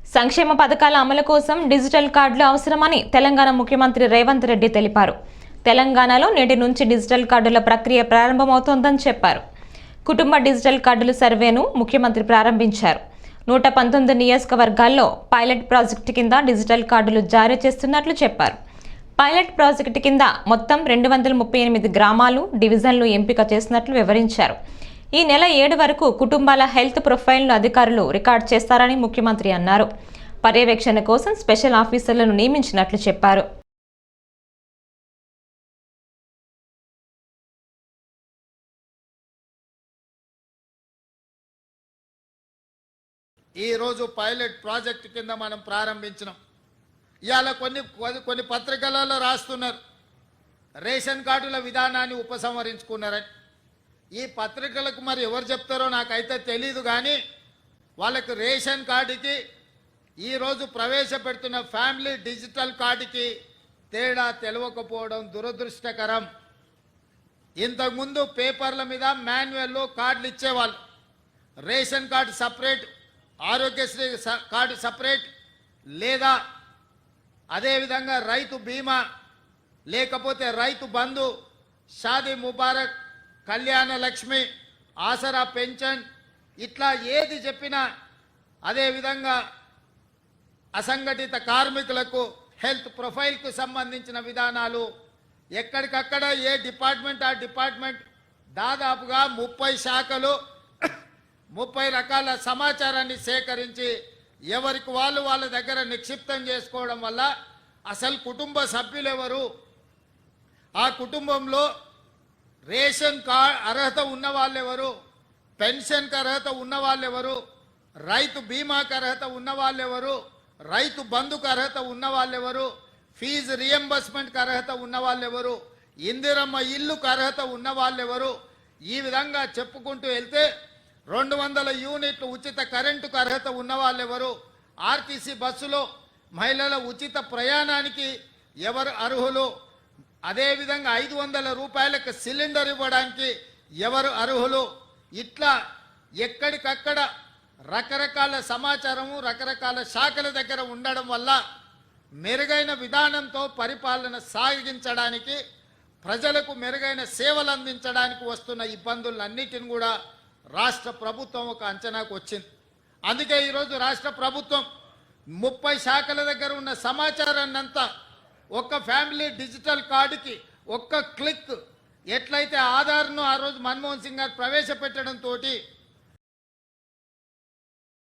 సంక్షేమ పథకాల అమలు కోసం డిజిటల్ కార్డులు అవసరమని తెలంగాణ ముఖ్యమంత్రి రేవంత్ రెడ్డి తెలిపారు. తెలంగాణలో నేటి నుంచి డిజిటల్ కార్డుల ప్రక్రియ ప్రారంభమవుతోందని చెప్పారు. కుటుంబ డిజిటల్ కార్డుల సర్వేను ముఖ్యమంత్రి ప్రారంభించారు. 119 నియోజకవర్గాల్లో పైలట్ ప్రాజెక్టు కింద డిజిటల్ కార్డులు జారీ చేస్తున్నట్లు చెప్పారు. పైలట్ ప్రాజెక్టు కింద మొత్తం 238 గ్రామాలు, డివిజన్లు ఎంపిక చేసినట్లు వివరించారు. ఈ నెల 7 వరకు కుటుంబాల హెల్త్ ప్రొఫైల్ను అధికారులు రికార్డు చేస్తారని ముఖ్యమంత్రి అన్నారు. పర్యవేక్షణ కోసం స్పెషల్ ఆఫీసర్లను నియమించినట్లు చెప్పారు. ఈరోజు పైలట్ ప్రాజెక్టు కింద మనం ప్రారంభించినాం. ఇవాళ కొన్ని పత్రికలలో రాస్తున్నారు రేషన్ కార్డుల విధానాన్ని ఉపసంహరించుకున్నారని. ఈ పత్రికలకు మరి ఎవరు చెప్తారో నాకైతే తెలీదు, కానీ వాళ్ళకు రేషన్ కార్డుకి ఈరోజు ప్రవేశపెడుతున్న ఫ్యామిలీ డిజిటల్ కార్డుకి తేడా తెలియకపోవడం దురదృష్టకరం. ఇంతకుముందు పేపర్ల మీద మాన్యువల్లో కార్డులు ఇచ్చేవాళ్ళు. Ration card separate, Aarogyasri card separate, లేదా అదేవిధంగా రైతు బీమా, లేకపోతే రైతు బంధు, షాదీ ముబారక్, కళ్యాణ లక్ష్మి, ఆసరా పెన్షన్, ఇట్లా ఏది చెప్పినా, అదేవిధంగా అసంఘటిత కార్మికులకు హెల్త్ ప్రొఫైల్కు సంబంధించిన విధానాలు ఎక్కడికక్కడ ఏ డిపార్ట్మెంట్ ఆ డిపార్ట్మెంట్ దాదాపుగా 30 శాఖలు 30 రకాల సమాచారాన్ని సేకరించి ఎవరికి వాళ్ళ దగ్గర నిక్షిప్తం చేసుకోవడం వల్ల అసలు కుటుంబ సభ్యులు ఎవరు, ఆ కుటుంబంలో రేషన్ కార్డ్ అర్హత ఉన్న వాళ్ళెవరు, పెన్షన్కి అర్హత ఉన్న వాళ్ళెవరు, రైతు బీమాకి అర్హత ఉన్న వాళ్ళెవరు, రైతు బంధుకు అర్హత ఉన్న వాళ్ళెవరు, ఫీజు రియంబర్స్మెంట్కి అర్హత ఉన్న వాళ్ళెవరు, ఇందిరమ్మ ఇల్లుకు అర్హత ఉన్న వాళ్ళెవరు, ఈ విధంగా చెప్పుకుంటూ వెళ్తే 200 యూనిట్లు ఉచిత కరెంటుకు అర్హత ఉన్న వాళ్ళెవరు, ఆర్టీసీ బస్సులో మహిళల ఉచిత ప్రయాణానికి ఎవరు అర్హులు, అదేవిధంగా 500 రూపాయలకు సిలిండర్ ఇవ్వడానికి ఎవరు అర్హులు, ఇట్లా ఎక్కడికక్కడ రకరకాల సమాచారము రకరకాల శాఖల దగ్గర ఉండడం వల్ల మెరుగైన విధానంతో పరిపాలన సాగించడానికి, ప్రజలకు మెరుగైన సేవలు అందించడానికి వస్తున్న ఇబ్బందులన్నిటిని కూడా రాష్ట్ర ప్రభుత్వం ఒక అంచనాకు వచ్చింది. అందుకే ఈరోజు రాష్ట్ర ప్రభుత్వం 30 శాఖల దగ్గర ఉన్న సమాచారాన్ని అంతా ఒక్క ఫ్యామిలీ డిజిటల్ కార్డుకి ఒక్క క్లిక్, ఎట్లయితే ఆధార్ను ఆ రోజు మన్మోహన్ సింగ్ గారు ప్రవేశపెట్టడంతో